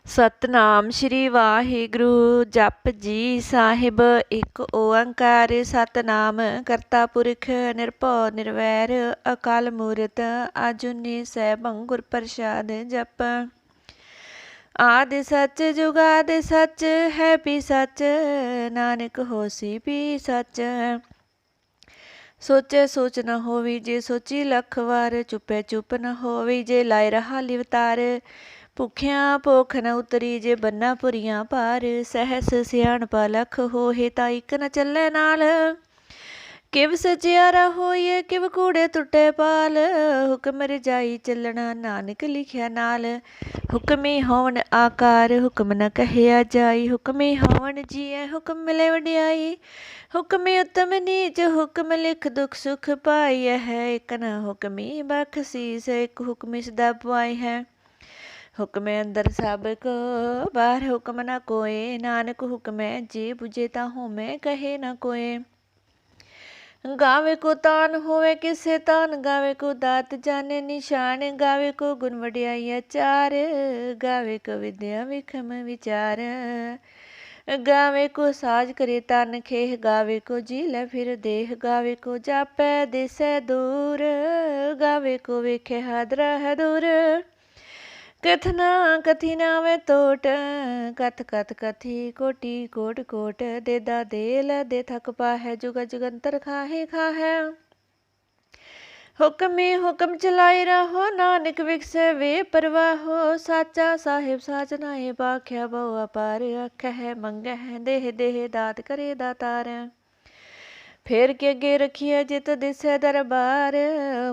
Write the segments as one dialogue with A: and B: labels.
A: ਸਤਨਾਮ ਸ਼੍ਰੀ ਵਾਹਿਗੁਰੂ ਜਪ ਜੀ ਸਾਹਿਬ। ਇੱਕ ਓੰਕਾਰ ਸਤਨਾਮ ਕਰਤਾ ਪੁਰਖ ਨਿਰਭਉ ਨਿਰਵੈਰ ਅਕਾਲ ਮੂਰਤ ਆਜੂਨੀ ਸੈਭੰ ਗੁਰ ਪ੍ਰਸਾਦ ਜਪ। ਆਦਿ ਸੱਚ ਜੁਗਾਦਿ ਸੱਚ ਹੈ ਵੀ ਸੱਚ ਨਾਨਕ ਹੋਸੀ ਵੀ ਸੱਚ। ਸੋਚੇ ਸੋਚ ਨਾ ਹੋਵੀ ਜੇ ਸੋਚੀ ਲੱਖ ਵਾਰ, ਚੁੱਪੇ ਚੁੱਪ ਨਾ ਹੋਵੀ ਜੇ ਲਾਇ ਰਹਾ ਲਿਵਤਾਰ। ਭੁੱਖਿਆਂ ਭੁੱਖ ਨ ਉਤਰੀ ਜੇ ਬੰਨਾ ਪੁਰੀਆਂ ਭਾਰ, ਸਹਿਸ ਸਿਆਣਪਾ ਲਖ ਹੋਏ ਤਾਂ ਇੱਕ ਨ ਚੱਲੇ ਨਾਲ। ਕਿਵ ਸਚਿਆਰਾ ਹੋਈਏ ਕਿਵ ਕੂੜੇ ਟੁੱਟੇ ਪਾਲ, ਹੁਕਮ ਰਜਾਈ ਚੱਲਣਾ ਨਾਨਕ ਲਿਖਿਆ ਨਾਲ। ਹੁਕਮੀ ਹੋਵਨ ਆਕਾਰ ਹੁਕਮ ਨ ਕਹਿਆ ਜਾਈ, ਹੁਕਮੀ ਹੋਵਨ ਜੀਐ ਹੁਕਮ ਮਿਲੇ ਵਡਿਆਈ। ਹੁਕਮੀ ਉਤਮ ਨੀਚ ਹੁਕਮ ਲਿਖ ਦੁਖ ਸੁਖ ਪਾਈ ਹੈ, ਇੱਕ ਨ ਹੁਕਮੀ ਬਖਸ਼ੀਸ ਇੱਕ ਹੁਕਮੀ ਸਦਾ ਪਾਈ ਹੈ। ਹੁਕਮੇ ਅੰਦਰ ਸਭ ਕੋ ਬਾਹਰ ਹੁਕਮ ਨਾ ਕੋਏ, ਨਾਨਕ ਹੁਕਮੈ ਜੇ ਬੁਝੇ ਤਾਂ ਹੋਮੈ ਕਹੇ ਨਾ ਕੋਏ। ਗਾਵੇ ਕੋ ਤਾਨ ਹੋਵੇ ਕਿਸੇ ਤਾਨ, ਗਾਵੇ ਕੋ ਦਾਤ ਜਾਣੇ ਨਿਸ਼ਾਨ, ਗਾਵੇ ਕੋ ਗੁਣ ਵਡਿਆਈ ਆਚਾਰ, ਗਾਵੇ ਕੋ ਵਿਦਿਆ ਵਿਖਮ ਵਿਚਾਰ। ਗਾਵੇ ਕੋ ਸਾਜ ਕਰੇ ਤਨ ਖੇਹ, ਗਾਵੇ ਕੋ ਜੀ ਲੈ ਫਿਰ ਦੇਹ, ਗਾਵੇ ਕੋ ਜਾਪੈ ਦਿਸੈ ਦੂਰ, ਗਾਵੇ ਕੋ ਵੇਖੇ ਹਾਦਰਾ ਹੈ ਦੂਰ। ਕਥਨਾ ਕਥੀ ਨਾਵੇਂ ਤੋਟ, ਕਥ ਕਥ ਕਥੀ ਕੋਟੀ ਕੋਟ ਕੋਟ, ਦੇਦਾ ਦੇਲ ਦੇ ਥਕ ਪਾਹੈ, ਜੁਗ ਜੁਗੰਤਰ ਖਾਹੇ ਖਾਹੈ। ਹੁਕਮੀ ਹੁਕਮ ਚਲਾਈ ਰਹੋ ਨਾਨਕ ਵਿਖਸੇ ਵੇ ਪਰਵਾਹੋ, ਸਾਚਾ ਸਾਹਿਬ ਸਾਚ ਨਾਏ ਬਾਖਿਆ ਬਹੁ ਅਪਾਰ, ਆਖੈ ਮੰਗਹਿ ਦੇਹ ਦੇਹ ਦਾਤ ਕਰੇ ਦਾਤਾਰ। ਫੇਰ ਕੇ ਅੱਗੇ ਰਖੀਐ ਜਿਤ ਦਿਸੈ ਦਰਬਾਰ,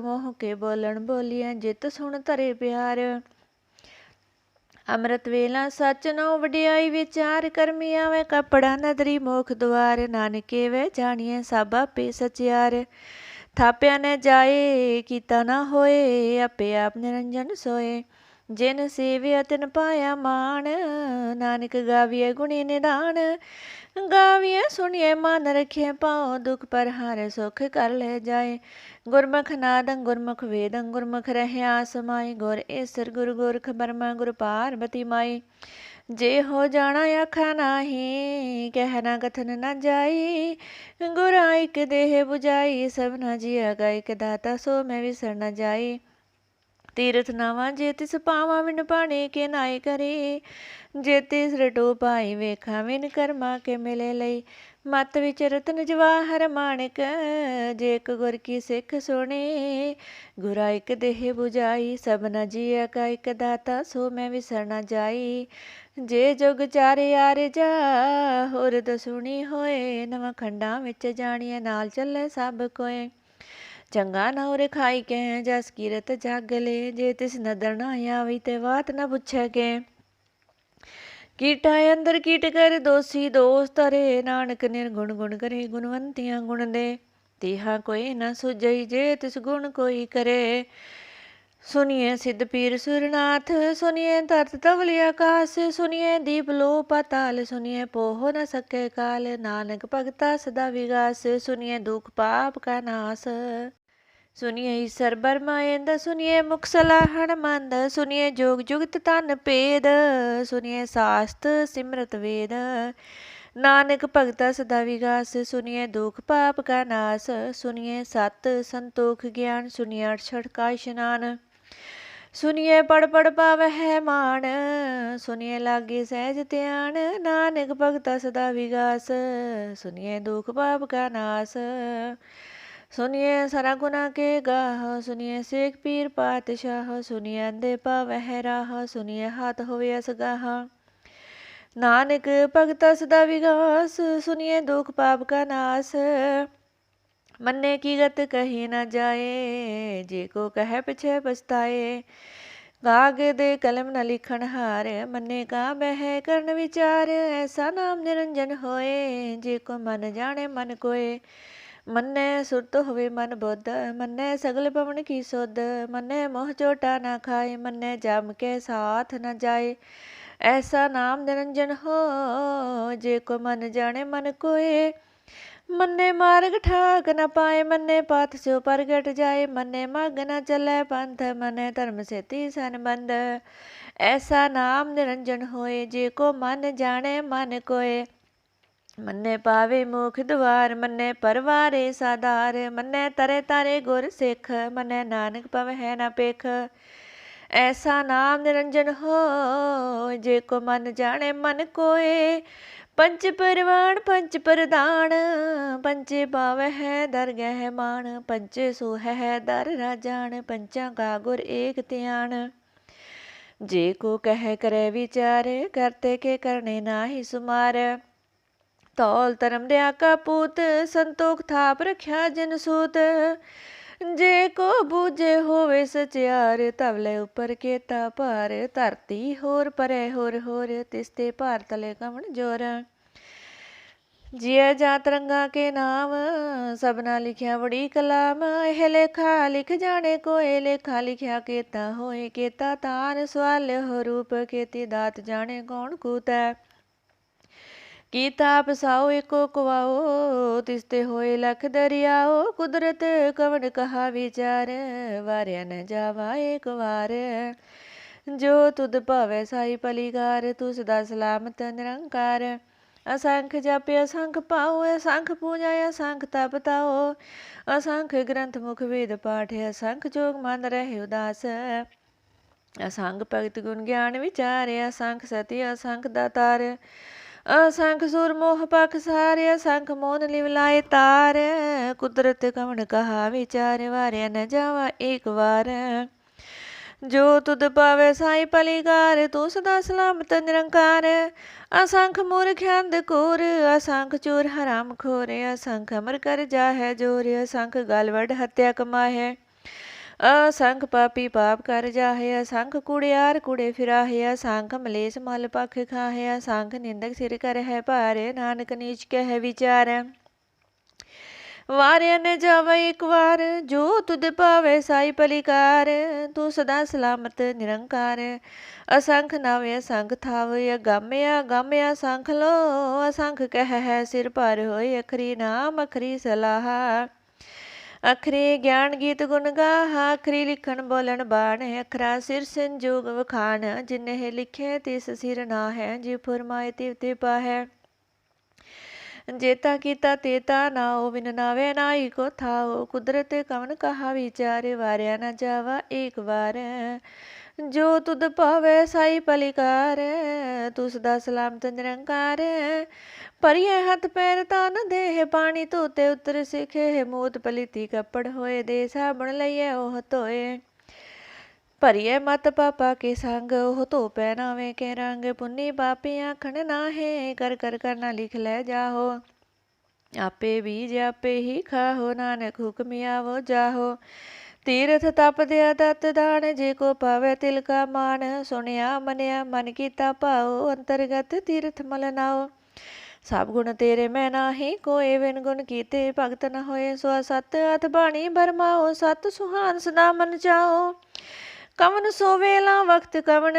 A: ਮੋਹ ਕੇ ਬੋਲਣ ਬੋਲੀਐ ਜਿਤ ਸੁਣ ਧਰੇ ਪਿਆਰ। ਅੰਮ੍ਰਿਤ ਵੇਲਾ ਸੱਚ ਨੋ ਵਡਿਆਈ ਵਿਚਾਰ, ਕਰਮੀ ਆਵੇ ਕਪੜਾ ਨਦਰੀ ਮੋਖ ਦੁਆਰ, ਨਾਨਕੇ ਵੇ ਜਾਣੀਐ ਸਭ ਆਪੇ ਸਚਿਆਰ। ਥਾਪਿਆ ਨ ਜਾਏ ਕੀਤਾ ਨਾ ਹੋਏ, ਆਪੇ ਆਪ ਨਿਰੰਜਨ ਸੋਏ। ਜਿਨ ਸੇਵਿਆ ਤਿਨ ਪਾਇਆ ਮਾਣ, ਨਾਨਕ ਗਾਵੀਐ ਗੁਣੀ ਨਿਦਾਨ। ਗਾਵੀਐ ਸੁਣੀਐ ਮਨ ਰਖਿਐ ਪਾਉ, ਦੁਖ ਪਰ ਹਾਰੇ ਸੁਖ ਕਰ ਲੈ ਜਾਏ। ਗੁਰਮੁਖ ਨਾਦੰ ਗੁਰਮੁਖ ਵੇਦੰ ਗੁਰਮੁਖ ਰਹਿਆ ਸਮਾਈ, ਗੁਰ ਈਸਰ ਗੁਰ ਗੋਰਖ ਬਰਮਾ ਗੁਰ ਪਾਰਬਤੀ ਮਾਈ। ਜੇ ਹੋ ਜਾਣਾ ਆਖਾ ਨਾਹੀ, ਕਹਿ ਨਾ ਕਥਨ ਨਾ ਜਾਈ। ਗੁਰਾਂ ਇਕ ਦੇਹ 부ਜਾਈ, ਸਭਨਾ ਜੀਆ ਕਾ ਇਕ ਦਾਤਾ, ਸੋ ਮੈਂ ਵਿਸਰ ਨ ਜਾਈ। ਤੀਰਥ ਨਾਵਾ ਜੇ ਤਿਸ ਪਾਵਾਂ, ਵਿਣ ਪਾਣੀ ਕੇ ਨਾਏ ਕਰੀ। ਜੇ ਤਿਸ ਰਟੋ ਪਾਈ ਵੇਖਾਂ, ਵਿਣ ਕਰਮਾ ਕੇ ਮਿਲੇ ਲਈ। ਮਤ ਵਿੱਚ ਰਤਨ ਜਵਾਹਰ ਮਾਣਿਕ, ਜੇ ਇਕ ਗੁਰ ਕੀ ਸਿੱਖ ਸੁਣੀ। ਗੁਰਾ ਇਕ ਦੇਹ 부ਜਾਈ, ਸਭਨਾ ਜੀਆ ਕਾ ਇਕ ਦਾਤਾ, ਸੋ ਮੈਂ ਵਿਸਰ ਨ ਜਾਈ। ਜੇ ਜੁਗ ਚਾਰੇ ਆਰੇ ਜਾ, ਹੋਰ ਦਸੁਣੀ ਹੋਏ। ਨਵਾਂ ਖੰਡਾਂ ਵਿੱਚ ਜਾਣੀਏ ਨਾਲ ਚੱਲੇ ਸਭ ਕੋਏ। ਚੰਗਾ ਨਹੁਰੇ ਖਾਈ ਕੇ ਜਸ ਕੀਰਤ ਜਗ ਲੈ, ਜੇ ਤਿਸ ਨਦਰ ਨਾ ਆਵੀ ਤੇ ਬਾਤ ਨ ਪੁੱਛੈ ਕੇ। ਕੀਟਾ ਅੰਦਰ ਕੀਟ ਕਰ ਦੋਸੀ ਦੋਸ ਧਰੇ, ਨਾਨਕ ਨਿਰਗੁਣ ਗੁਣ ਕਰੇ ਗੁਣਵੰਤੀਆਂ ਗੁਣ ਦੇ। ਤੀਹਾ ਕੋਈ ਨ ਸੁਝਈ ਜੇ ਤਿਸ ਗੁਣ ਕੋਈ ਕਰੇ। ਸੁਣੀਏ ਸਿੱਧ ਪੀਰ ਸੁਰਨਾਥ, ਸੁਣੀਏ ਧਰਤ ਧਵਲ ਆਕਾਸ, ਸੁਣੀਏ ਦੀਪ ਲੋ ਪਾਤਾਲ, ਸੁਣੀਏ ਪੋਹ ਨ ਸਕੇ ਕਾਲ। ਨਾਨਕ ਭਗਤਾ ਸਦਾ ਵਿਗਾਸ, ਸੁਣੀਏ ਦੁਖ ਪਾਪ ਕਾ ਨਾਸ। ਸੁਣੀਏ ਈਸਰ ਬਰਮਾ ਇੰਦ, ਸੁਣੀਏ ਮੁਖ ਸਲਾਹਣ ਮੰਦ, ਸੁਣੀਏ ਜੋਗ ਜੁਗਤ ਤਨ ਭੇਦ, ਸੁਣੀਏ ਸਾਸਤ ਸਿਮਰਤ ਵੇਦ। ਨਾਨਕ ਭਗਤਾ ਸਦਾ ਵਿਗਾਸ, ਸੁਣੀਏ ਦੁਖ ਪਾਪ ਕਾ ਨਾਸ। ਸੁਣੀਏ ਸਤ ਸੰਤੋਖ ਗਿਆਨ, ਸੁਣੀਏ ਅਠਸਠ ਕਾ ਇਸ਼ਨਾਨ। ਸੁਣੀਏ ਪੜ ਪੜ ਪਾਵਹਿ ਮਾਣ, ਸੁਣੀਏ ਲਾਗੇ ਸਹਿਜ ਧਿਆਨ। ਨਾਨਕ ਭਗਤਾ ਸਦਾ ਵਿਗਾਸ, ਸੁਣੀਏ ਦੁਖ ਪਾਪ ਕਾ ਨਾਸ। ਸੁਣੀਏ ਸਾਰਾ ਗੁਨਾ ਕੇ ਗਾਹ, ਸੁਣੀਏ ਸੇਖ ਪੀਰ ਪਾਤਸ਼ਾਹ। ਸੁਣੀਏ ਅੰਧੇ ਪਾਵਹਿ ਰਾਹ, ਸੁਣੀਏ ਹਾਥ ਹੋਵੇ ਅਸਗਾਹ। ਨਾਨਕ ਭਗਤਾ ਸਦਾ ਵਿਗਾਸ, ਸੁਣੀਏ ਦੁਖ ਪਾਪ ਕਾ ਨਾਸ। ਮੰਨੇ ਕੀ ਗਤ ਕਹੀ ਨ ਜਾਏ, ਜੇ ਕੋ ਕਹਿ ਪਿਛੇ ਪਛਤਾਏ। ਕਾਗਦ ਕਲਮ ਨ ਲਿਖਣ ਹਾਰ, ਮੰਨੇ ਕਾ ਬਹਿ ਕਰਨ ਵਿਚਾਰ। ਐਸਾ ਨਾਮ ਨਿਰੰਜਨ ਹੋਏ, ਜੇ ਕੋ ਮਨ ਜਾਣੇ ਮਨ ਕੋਏ। ਮੰਨੇ ਸੁਰਤ ਹੋਵੇ ਮਨ ਬੁੱਧ, ਮੰਨੇ ਸਗਲ ਪਵਨ ਕੀ ਸੁਧ। ਮੰਨੇ ਮੋਹ ਚੋਟਾ ਨਾ ਖਾਏ, ਮੰਨੇ ਜਮ ਕੇ ਸਾਥ ਨ ਜਾਏ। ਐਸਾ ਨਾਮ ਨਿਰੰਜਨ ਹੋ, ਜੇ ਕੋ ਮਨ ਜਾਣੇ ਮਨ ਕੋਏ। ਮੰਨੇ ਮਾਰਗ ਠਾਕ ਨ ਪਾਏ, ਮੰਨੇ ਪਥ ਸਿਉ ਪ੍ਰਗਟ ਜਾਏ। ਮੰਨੇ ਮਗ ਨ ਚੱਲੈ ਪੰਥ, ਮੰਨੇ ਧਰਮ ਸੇਤੀ ਸੰਬੰਧ। ऐसा नाम निरंजन होए, जे को मन जाने मन कोय। मन्ने पावे मुख द्वार, मन्ने परवारे साधार। मन्ने तरे तारे गुर सिख, मन्ने नानक पवै न पेख। ऐसा नाम निरंजन हो, जे को मन जाने मन कोय। पंच परवान पंच प्रधान, पंचे पावै दरगह मान। पंचे सोहै दर राजान, पंचा का गुर एक ध्यान। जे को कह करे विचार, करते के करने नाहि सुमार। तौल धर्म दया का पूत, संतोख थाप रख्या जिन सूत। जे को बूझे होवे सचियार, तवले ऊपर केता भार। धरती होर परे होर होर, तिसते भार तले कवन जोर। जिया जात रंगा के नाम, सबना लिखिया बड़ी कलाम। यह लेखा लिख जाने कोय, लेखा लिखिया केता होए। केता तान सवाल हो रूप, केती दात जाने कौन कूतै। कीता पसाओ एको कुआओ, तिसते होए लख दरियाओ। कुदरत कवन कहा विचार, वारिया न जावा एक वार। जो तुद भावै साई पलीकार, तू सदा सलामत निरंकार। असंख जापे असंख पाओ, असंख पूजा असंख तप ताओ। असंख ग्रंथ मुख वेद पाठ, असंख जोग मन रहे उदास। असंख भगत गुण ज्ञान विचार, असंख सती असंख दातार। असंख सुर मोह पख सारे, असंख मोन लिव लाए तार। कुदरत कवन कहा विचार, वारिया न जावा एक वार। जो तुद पावे साई पलीकार, तू सदा सलामत निरंकार। असंख मूर्ख अंधकूर, असंख चोर हराम खोर। असंख अमर कर जाहै जोर, असंख गल वड हत्या कमाहै। असंख पापी पाप कर जाहे, असंख कूड़ियार कूड़े फिराहे। असंख मलेस मल पख खाहे, असंख निंदक सिर कर है भारे। नानक नीच कह विचार, वारिया न जावा एक वार। जो तुद पावे साई पलीकार, तू सदा सलामत निरंकार। असंख नावे असंख थाव, अगाम्या गाम्या असंख लो। असंख कह है सिर पर होए, अखरी नाम अखरी सलाह। अखरे ज्ञान गीत गुण गाहा, अखरी लिखन बोलन बाण। अखरा सिर संजोग वखान, जिन्हें लिखे तिस सिर ना है। जी फुरमाए तिव ते पाहै, जेता कीता तेता नाओ। बिन नावे नाई को थाओ, कुदरत कवन कहा विचार। वारिया न जावा एक वार। जो तुद पावै साई पलिकार, तू सदा सलामत निरंकार। परिये हथ पैर तान देह, पानी धोते उतर सिखे। मूत पलीती कपड़ होए, दे साबण लइए ओह धोए। भरिए मत पापा के संग, ओह धो पहनावे के रंग। पुन्नी पापी आखन नाहे, कर कर करना लिख लै जाहो। आपे बीज आपे ही खाहो, नानक हुक्म आवो जाहो। तीरथ तप दया दत्त दान, जे को पावै तिल का मान। सुनिया मनिया मन कीता भाओ, अंतरगत तीरथ मल नाओ। सब गुण तेरे मैं नाही कोय, बिन गुण कीते भगत न होए। सो सत अथ बाणी बरमाओ, सत सुहान सदा मन जाओ। कवन सो वेला वक्त कवन,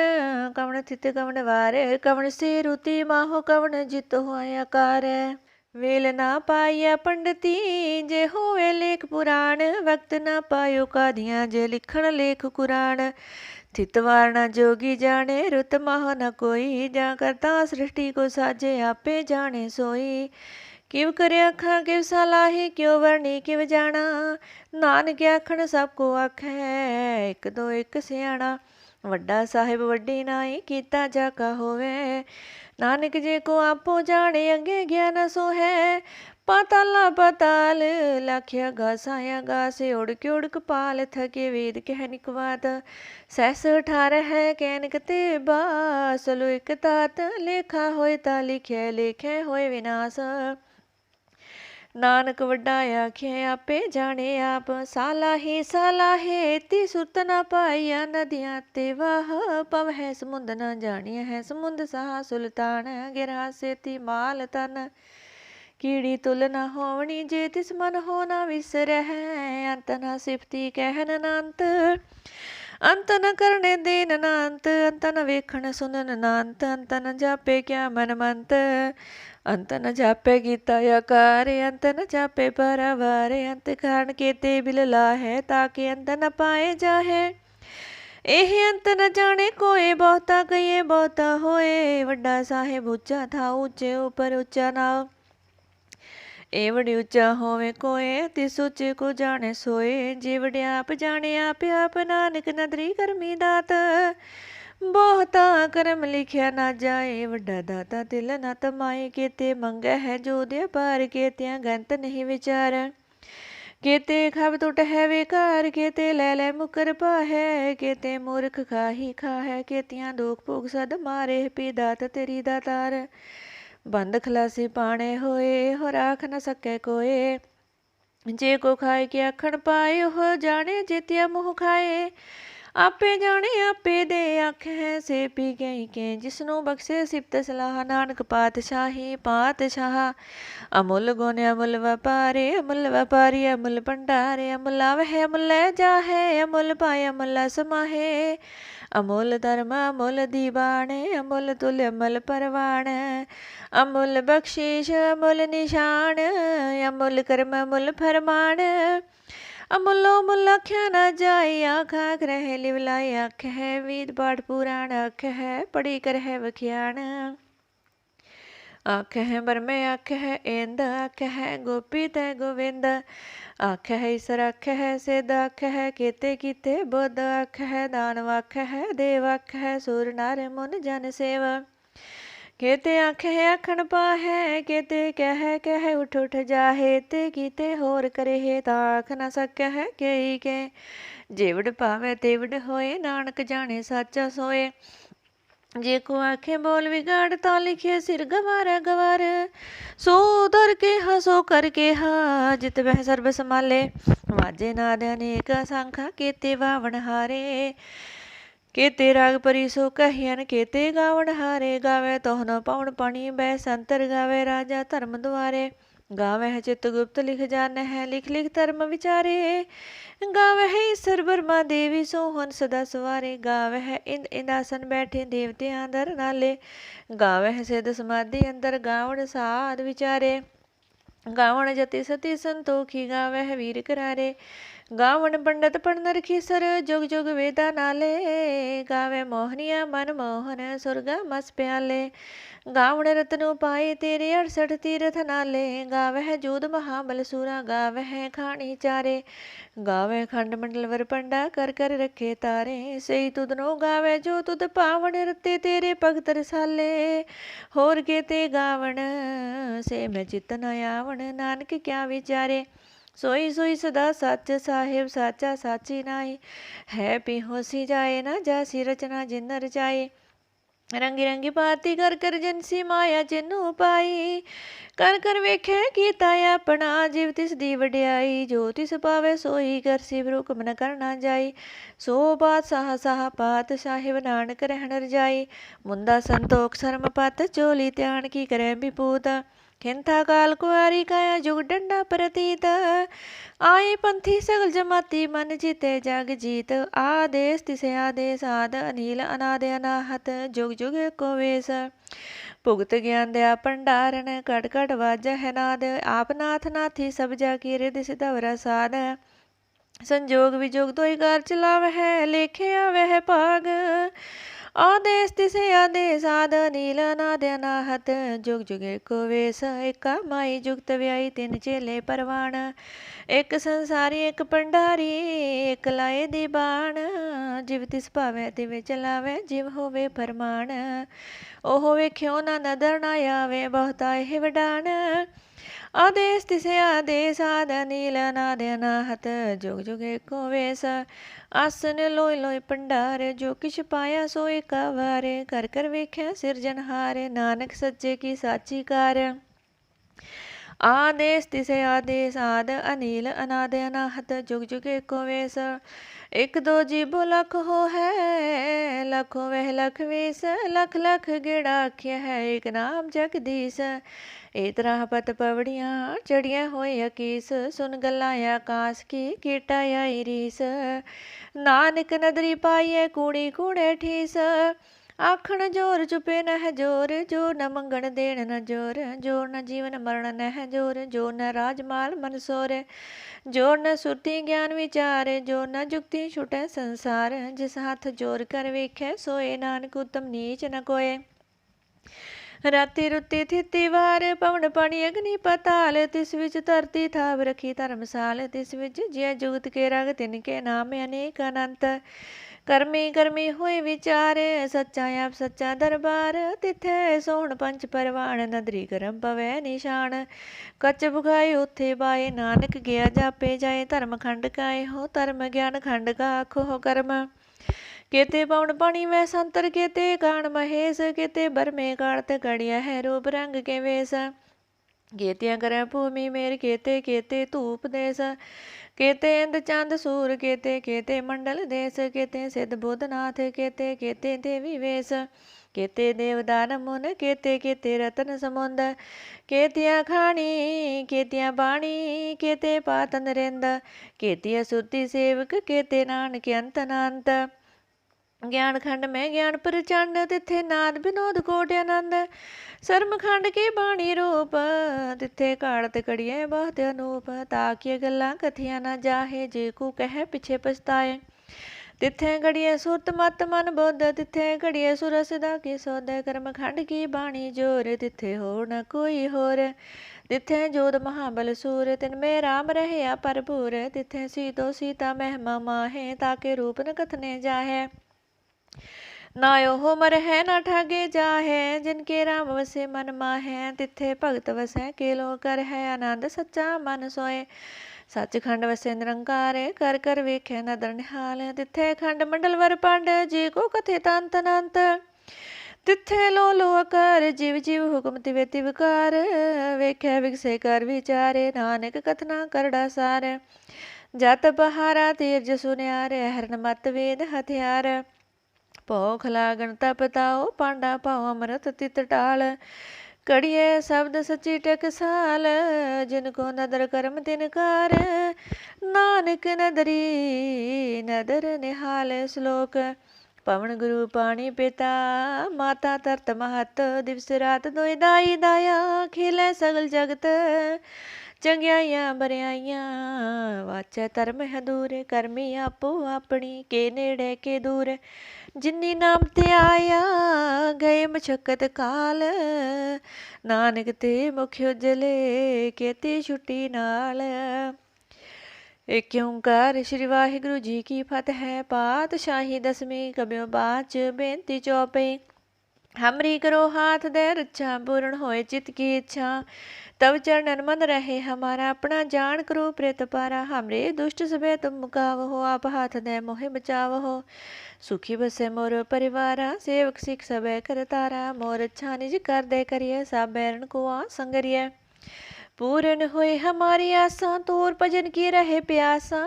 A: कवन थित कवन वार। कवन से रुति माहो, कवन जित होए आकार। वेल ना पाइया पंडिती, जे होए लेख पुराण। वक्त ना पायो कादियां, जे लिखण लेख कुरान। थित वार न जोगी जाने, रुत माह न कोई। जा करता सृष्टि को साजे, आपे जाने सोई। किव करे आखा किव सलाही, क्यों वर्णी किव जाना। नानक आखण सबको आखै, एक दो एक सियाणा। वड्डा साहिब वड्डी नाई, कीता जाका होवे। नानक जे को आपो जाने, अंगे ज्ञान सो है। पाताला पाताल लाखिया घासाया घास। उड़क उड़क पाल थके, वेद कह निकवात। सहस 18 है कैनक ते बास। लो एक तात लेखा होए, ता लिखे लेखे होए विनाश। नानक वड्डा आखे, आपे जाने आप। सालाही सालाहे ती सुरत न पाइया। नदियां ते वाह पव है, समुंद न जानिया है। समुंद सहा सुल्तान, गिरा से ती माल तन। कीड़ी तुल न होवनी, जे तिस मन हो न विसरह। अंत न सिफती कहन नांत, अंत न करने देन नांत। अंत न वेखण सुनन नांत, अंत न जापे क्या मन मंत। अंत न जापे गीता आकार, अंत न जापे परवार। अंत कारण केते बिल लाहे, ताके अंत न पाए जाहे। ਇਹ ਅੰਤ ਨ ਜਾਣੇ ਕੋਏ, ਬਹੁਤਾ ਕਹੀਏ ਬਹੁਤਾ ਹੋਏ। ਵੱਡਾ ਸਾਹਿਬ ਉੱਚਾ ਥਾ, ਉੱਚੇ ਉੱਪਰ ਉੱਚਾ ਨਾਉ। ਇਹ ਵਡਿ ਉੱਚਾ ਹੋਵੇ ਕੋਏ, ਤਿਸ ਉੱਚੇ ਕੋ ਜਾਣੇ ਸੋਏ। ਜੇ ਵਡਿਆ ਆਪ ਜਾਣੇ ਆਪ ਆਪ, ਨਾਨਕ ਨਦਰੀ ਕਰਮੀ ਦਾਤ। ਬਹੁਤਾ ਕਰਮ ਲਿਖਿਆ ਨਾ ਜਾਏ, ਵੱਡਾ ਦਾਤਾ ਤਿਲ ਨਾ ਤਮਾਏ। केते मंगै है जो दे पार, केतियां गंत नहीं विचार। केते खब टुट है बेकार, केते लै लै मुकर पाहै। केते मूर्ख खाही खाहै, केतियां दुख भोग सद मारे। पी दात तेरी दातार, बंद खलासी पाणे होए। हो राख न सकै कोए, जे को खाए के आखण पाए। हो जाने जेतिया मुँह खाए, आपे जाने आपे दे आखे। से पी गई के जिसनों बख्शे सिफत सलाह। नानक पातशाही पातशाह, अमुल गुण अमुल व्यापारे। अमुल व्यापारी अमुल भंडारे, अमुल आवै अमुल जाहे। अमुल पाए अमुल समाहे, अमुल धर्म अमुल दीवान। अमुल तुल्य अमुल परवान, अमुल बख्शीश अमुल निशान। अमुल कर्म अमुल फरमान, अमुलो मुल आख्या न जाए। आख आख रहे लिवलाई, आख है वेद पाठ पुराण। आख है पढ़ी कर है वख्याण, आख है बरमे आख है इंद। आख है गोपी तै गोविंद, आख है ईसर आख है सिद्ध। आख है केते कीते बुद्ध, आख है दानव आख है देव। आख है सूर नार मुन जन सेवा, केते आख है आखण पाहै। केते कह उठ उठ जाहे। ते कीते होर करे है, ता आख न सकै है केई के। जेवड़ पावै तेवड़ होए, नानक जाने साचा सोए। जे को आखे बोल विगाड़, ता लिखे सिर गवार गवार। सो उधर के हा सो कर के हा, जित वह सर्ब संभाले। वाजे नाद अनेक सांखा, केते वावण हारे। केते राग परी सो कहियन, केते गावण हारे। गावे तोह न पाउन पानी बै, संतर गावे राजा धर्म द्वारे। गावे है चित्त गुप्त लिख जान है, लिख लिख धर्म विचारे। गावे है ईश्वर ब्रह्मा देवी सोहन सदा सवारे। गावे है इंद इंदासन बैठे, देवते अंदर नाले। गावे है सिद्ध समाधि अंदर, गावण साध विचारे। गावण जति सती संतोखी, गावे है वीर करारे। गावण पंडित पढ़ खीसर, जुग जुग वेदा नाले। गावे मोहनिया मन मोहन, सुरगा मस प्याले। गावण रत्नो पाए तेरे 68 तीरथ नाले। गावे है जोध महाबल सूरा, गावे है खानी चारे। गावे खंड मंडल वर पंडा, कर कर रखे तारे। सही तुदनो गावे जो तुद पावण, रते तेरे भगत रसाले। होर केते गावण, से मैं चित न आवण। नानक क्या विचारे, सोई सोई सदा सच। साहिब साचा साची नाई, है पी होसी जाए। ना जासी रचना जिन रचाई। रंगी रंगी पाती कर कर जिनसी माया जिन्नू पाई। कर कर वेखे कीता अपना, जीव तिस दी वड्याई। जो तिस पावे सोई करसी, हुक्म न करना जाई। सो बात साह साह पात, साहिब नानक रहन रजाई। मुंदा संतोख शर्म पत, चोली त्यान की करे विपूत। खिंथा काल कुआरी काया, जुग डंडा प्रतीत। आए पंथी सगल जमाती, मन जीते जग जीत। आदेश तिसे आदेश, आद अनिल अनाद अनाहत। जुग जुग को वेश, भुगत ज्ञान दया भंडारन। कट कट वाजा है नाद, आप नाथ नाथी सब जाकी। रिद सिधवरा साध, संजोग विजोग दोई कार चलाव है। लेखे आवे है भाग, आदेश तिसे आदेश। आद नील अनाद अनाहत, जुग जुग को वेश। एका माई जुगत व्याई, तिन चेले परवान। एक संसारी एक भंडारी, एक लाए दी बाण। जिव तिस भावे तिवे चलावे, जिव होवे फरमान। ओह वेख्यो ना नदर ना आवे, बहुता एह वडान। आदेश तिसे आदेश, आद नील अनाद अनाहत। जुग जुग को वेश, आसन लोय लोय भंडार। जो किछ पाया सो एका वारे, कर कर वेख्या सिरजनहार। नानक सच्चे की साची कार, आदेश तिसे आदेश। आद अनिल अनाद अनाहत, जुग जुग को वेश। एक दो जीबो लख हो है, लखों वह लख वेश। लख लख गेड़ा आख्या है, एक नाम जगदीश। इतरा पत पवड़ियाँ चढ़िया होए अकीस। सुन गल्ला आकाश की, कीटा आई रीस। नानक नदरी पाइए कूड़ी कूड़े ठीस। आखण जोर चुपे न है जोर, जो न मंगण देण न जोर, जो न जीवन मरण न है जोर, जो न राजमाल मन सोर, जो न सुरती ज्ञान विचार, जो न जुक्ति छुटै संसार, जिस हाथ जोर कर वेखै सोए, नानक उत्तम नीच न कोय। राती रुती थिती वार, पवन पानी अग्नि पताल, तिस विच धरती थाव रखी धर्मसाल, तिस विच जिय जुगत के रग तिनके नाम अनेक अनंत। करमी करमी हुए विचार, सच्चा आप सच्चा दरबार, तिथे सोहण पंच परवान, नदरी करम पवै निशान। कच बुघाए उथे बाए, नानक गया जापे जाए, धर्म खंड काए हो धर्म, ज्ञान खंड का आखो हो कर्म। केते पवन पानी वै संतर, केते कान महेश, केते बरमे काड़त कड़िया है रूप रंग के वेश। केतिया करे भूमि मेर, केते केते धूप देश, केते इंद चंद सूर, केते केते मंडल देश, केते सिद्ध बुद्धनाथ, केते केते देवी वेश। केते देवदान मुन, केते केते रतन समुंद, केतिया खानी केतिया बाणी, केते पातन रिंद, केतिया सुरती सेवक, केते नानक अंत अनंत। ज्ञान खंड में ज्ञान प्रचंड, तिथे नाद विनोद कोट आनंद। शर्म खंड के बाणी रूप, तिथे काड़त कड़िए बहुत अनूप। ताकिया गल्लां कथिया न जाहे, जे को कह पिछे पछताए। तिथे घड़िए सुरत मत मन बोध, तिथे घड़िए सुरस दा के सौद। कर्म खंड की बाणी जोर, तिथे हो न कोई होर। तिथे जोध महाबल सूर, तिन में राम रहे भरपूर। तिथे सीतो सीता महिमा माहे, ताके रूप न कथने जाहे। नायो हो मर है ना ठागे जाहे, जिनके राम वसे मन माहे। तिथे भगत वसै केलो कर है, आनंद सच्चा मन सोए। सचखंड वसे निरंकार, कर कर वेखे नदर निहाल। तिथे खंड मंडल वर पंड, जी को कथे तंत अनंत। तिथे लो लो आकार, जीव जीव हुक्म तिवे तिवकार। वेखे विगसे कर विचारे, नानक कथना करड़ा सार। जत बहारा तीर्ज सुनियार, हरन मत वेद हथियार। भोख लागन तप ताओ, पांडा पाओ अमृत तित टाल। कड़िए शब्द सची टकसाल, जिनको नदर कर्म तिनकार। नानक नदरी नदर निहाल। श्लोक। पवन गुरु पानी पिता, माता तरत महत। दिवस रात दोई दाई दाया, खिलै सगल जगत। चंगियाइयां बरियाइयां, वाचै धर्म है दूर। करमी आपो अपनी, के नेड़े के दूर। जिन्नी नाम ते आया, गए मशक्कत काल। नानक ते मुख उजले, केती छुट्टी नाल। एक ओंकार श्री वाहिगुरु जी की फतह। पातशाही दसवीं कबियो बाच, बेनती चौपई। हमरी करो हाथ दे रक्षा, पूर्ण होए चित की इच्छा। तब चरणन मन रहे हमारा, अपना जान करो प्रेत पारा। हमरे दुष्ट सबे तुम मुकाव हो, आप हाथ दे मोहे बचाव हो। सुखी बसे मोर परिवारा, सेवक सिख सबे करतारा। मोर अच्छा निज कर दे करिए, सब बैरन को आ संगरिए। पूरन होए हमारी आसा, तोर भजन की रहे प्यासा।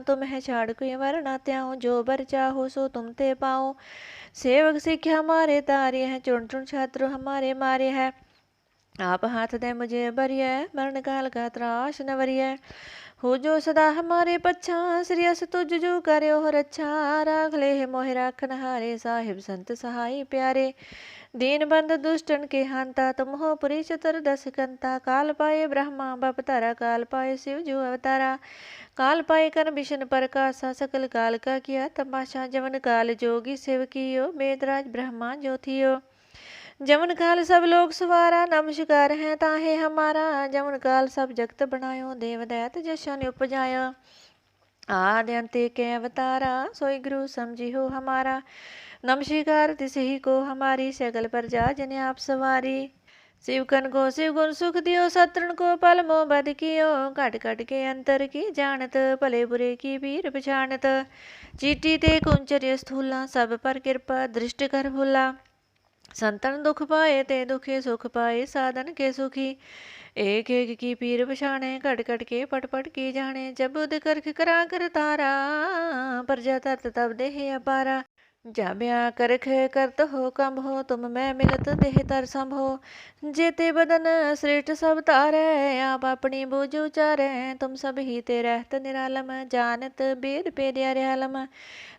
A: तुम है छाड़ कोई वर ना त्याओ, जो बर चाहो सो तुम ते पाओ। सेवक सिख हमारे तारे हैं, चुन चुन छात्र हमारे मारे है। आप हाथ दे मुझे बरिए, मरण काल का त्रास न वरिए। हो जो सदा हमारे पच्छा, श्री अस तुझ जो करे हो रक्षा। राख ले मोहि राखन हारे, साहिब संत सहाय प्यारे। दीन बंद दुष्टन के हंता, तुम हो पुरी चतुर्दश कंता। काल पाए ब्रह्मा बपतारा, काल पाए शिव जो अवतारा। काल पाए कर विष्णु प्रकाशा, सकल काल का किया तमाशा। जवन काल जोगी सेव कियो, वेदराज ब्रह्मा जो थियो। जवन काल सब लोग सवारा, नमस्कार है ताहे हमारा। जवन काल सब जगत बनायो, देव दैत जशन उपजाया। आदि अंत के अवतारा, सोई गुरु समझी हो हमारा। नमस्कार तिसही को हमारी, सकल प्रजा जन आप सवारी। शिवकन को शिव गुण सुख दियो, शत्रुन को पल मोह बद कियो। घट घट के अंतर की जानत, भले बुरे की पीर पछानत। चीटी ते कुंचर स्थूला, सब पर कृपा दृष्टि कर भूला। संतन दुख पाए ते दुखे, सुख पाए साधन के सुखी। एक एक की पीर पछाने, घट घट के पट पट की जाने। जब बुध करख करा कर तारा, प्रजा तरत तब देह अपारा। जा ब्याह करख करत हो कम हो, तुम मैं मिलत देह तर संभो। जेते बदन श्रेष्ठ सब तारै, आप अपनी बूझ उचारै। तुम सब ही ते रहत निरालम, जानत बेद पेदिया रहालम।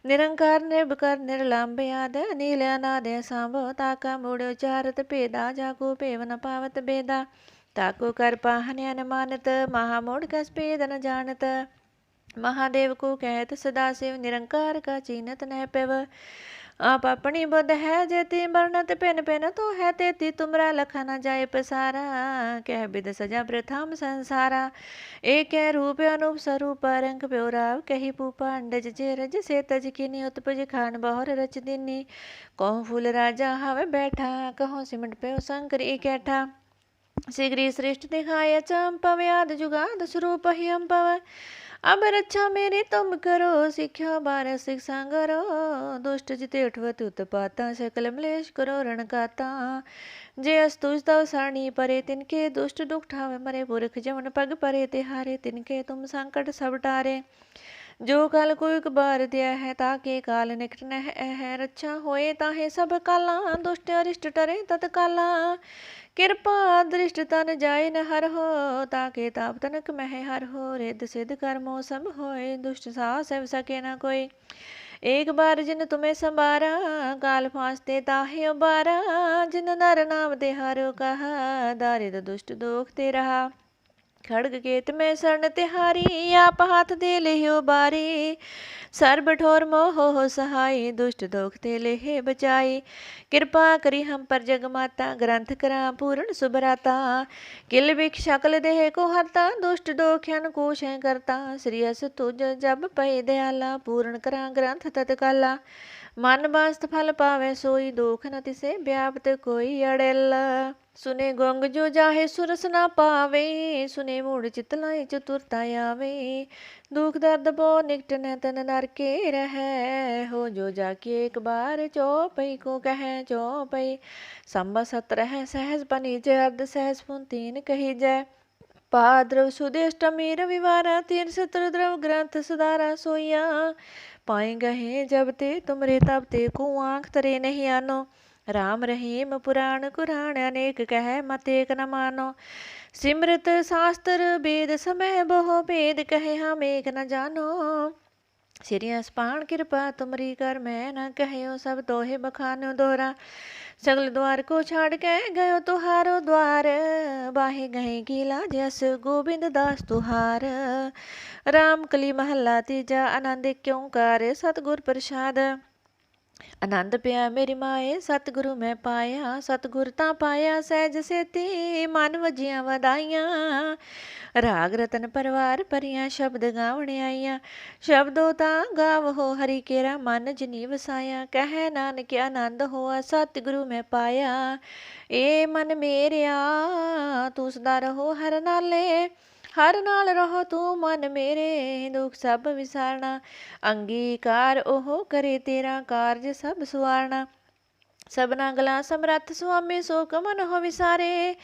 A: निरंकार निर्विकार निर्लंब आद, नील अनाद सांभो। ताका मूढ़ उचारत पेदा, जाको पेव न पावत बेदा। ताको कर पाहन अनुमानत, महामूढ़ कस पेद न जानत। महादेव को कहत सदाशिव, निरंकार का चीनत नह पेव। आप अपनी बुद्ध है जेती वर्णत पिन पिन, तो है तेती तुमरा लखा न जाय पसारा। कह विद सजा प्रथम संसारा, एक रूप अनूप स्वरूप रंग प्योराव। कही पूपा अंडज जे रज से तज किनी, उत्पज खान बहुर रच दिनी। कहूँ फूल राजा हवे बैठा, कहूँ सिमट पे शंकर इकैठा। शीघ्र श्रेष्ठ दिखाय चंपव, आद जुगाद स्वरूप ही हम पव। अब रक्षा मेरी तुम करो, सिख्या बार शिक्षा करो। दुष्ट जिते उठवत उत्पाता, सकल मलेश करो रणकाता। जे अस्तुज तव सारणी परे, तिनके दुष्ट दुख ठावे मरे। पुरख जमन पग परे तिहारे, तिनके तुम संकट सब टारे। जो काल को एक बार दिया है, ताके काल निकट न है। रक्षा होए ताहे सब काला, दुष्ट अरिष्ट टरे तत्काला। कृपा दृष्ट तन जाय न हर हो, ताके ताप तनक मह हर हो। रिद्ध सिद्ध कर्मो सब होए, दुष्ट साह सब सके न कोई। एक बार जिन तुम्हें संबारा, काल फांसते ताहे उबारा। जिन नर नाम दे हारो कहा, दारिद दुष्ट दोख ते रहा। खड़ग केत में शरण तिहारी, आप हाथ दे लेहो बारी। सर्ब ठोर मोह हो सहाय, दुष्ट दोख ते लेहे बचाई। कृपा करी हम पर जग माता, ग्रंथ करा पूर्ण सुभराता। किल बिख शकल देह को हरता, दुष्ट दोख्यन कोश करता। श्री अस तुझ जब पै दयाला, पूर्ण करा ग्रंथ तत्काला। मन बास्त फल पावे सोई, दोख न तिसे व्याप्त कोई अड़ेल। सुने गोंग जो जाहे सुरस ना पावे, सुने मूढ़ चित लाए चतुरता आवे। दुख दर्द बो निकट न तन नर के रहे, हो जो जाके एक बार चौपई को कहे चौपई। संबा सत्रह सहज पनी जय, अर्ध सहज पुन तीन कही जय। पाद्रव सुदेष्टमी रविवारा, तीन सत्र द्रव ग्रंथ सुधारा सोया। पाए गहे जब ते तुमरे तब ते को, आँख तरे नहीं आनो। राम रहीम पुराण कुरान, अनेक कह मत एक न मानो। सिमृत शास्त्र वेद समय बहु, भेद कहे हम एक न जानो। श्री अस्पान कृपा तुमरी कर, मैं न कहो सब तोहे बखानो दोहरा। सगल द्वार को छाड़ के गयो तुहारो द्वार, बाहे गहे कीला जस गोविंद दास तुहार। राम कली महला तीजा, आनंद क्यों कार सतगुर प्रसाद। आनंद पिया मेरी माए, सतगुरु मैं पाया। सतगुर ता पाया सहज सेती, मन वजिया वदाइया। राग रतन परवार परियां, शब्द गावण आईया। शब्दों ता गाव हो हरि केरा, मन जिनी वसाया। कह नानक आनंद होआ, सतगुरु मैं पाया। ए मन मेरिया तू सदा रहो हर नाले। हर नाल रहो तू मन मेरे, दुख सब विसारना। अंगीकार ओहो करे तेरा, कारज सब सुवारना। सबना गला समरथ स्वामी, सो कमन हो विसारे।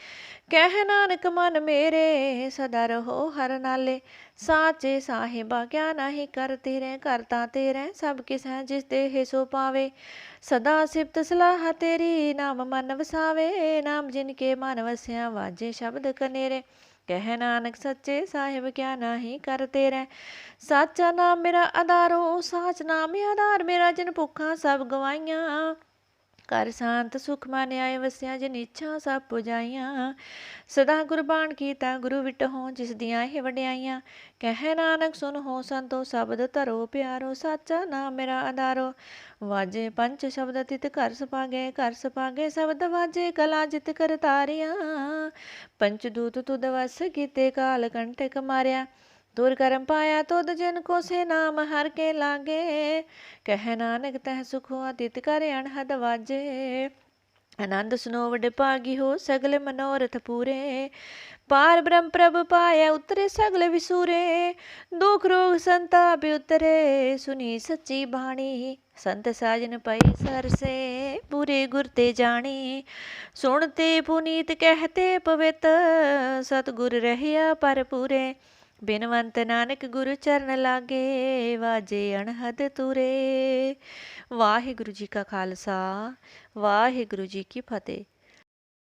A: कह नानक मन मेरे, सदा रहो हर नाले। साचे साहिबा क्या नाही कर तेरे, करता तेरे सब किस है जिस देह सो पावे। सदा सिफत सलाह तेरी, नाम मन वसावे। नाम जिनके मन वस्या, वाजे शब्द कनेरे। कह नानक सच्चे साहिब क्या नाही कर तेरे। साचा नाम मेरा आधारो, साच नाम आधार मेरा। जिन भुखा सब गवाइया, कर शांत सुख माने आए वसिया। जिन इच्छा सब पुजाइया, सदा गुरबाण कीता गुरु विटहो। जिस दिया ही वड्याइया, कह नानक सुन हो संतो। शब्द धरो प्यारो, साचा नाम मेरा आधारो। वाजे पंच शब्द तित घर सपागे, घर सपागे शब्द वाजे। कला जित कर तारिया, पंचदूत तुद वस कीते। काल कंटक मारिया, तुर करम पाया तुद जन को। से नाम हर के लागे, कह नानक तह सुख हुआ। तित कर अनहद वाजे। आनंद सुनो वड भागी हो, सगल मनोरथ पूरे। पार ब्रह्म प्रभ पाया, उतरे सगल विसूरे। दुख रोग संताप उतरे, सुनी सच्ची बाणी। संत साजन पई सर से, पूरे गुर ते जानी। सुनते पुनीत कहते पवित, सतगुर रहिया पर पूरे। ਬਿਨਵੰਤ ਨਾਨਕ ਗੁਰੂ ਚਰਨ ਲਾਗੇ, ਵਾਜੇ ਅਣਹਦ ਤੁਰੇ। ਵਾਹਿਗੁਰੂ ਜੀ ਕਾ ਖਾਲਸਾ, ਵਾਹਿਗੁਰੂ ਜੀ ਕੀ ਫਤਿਹ।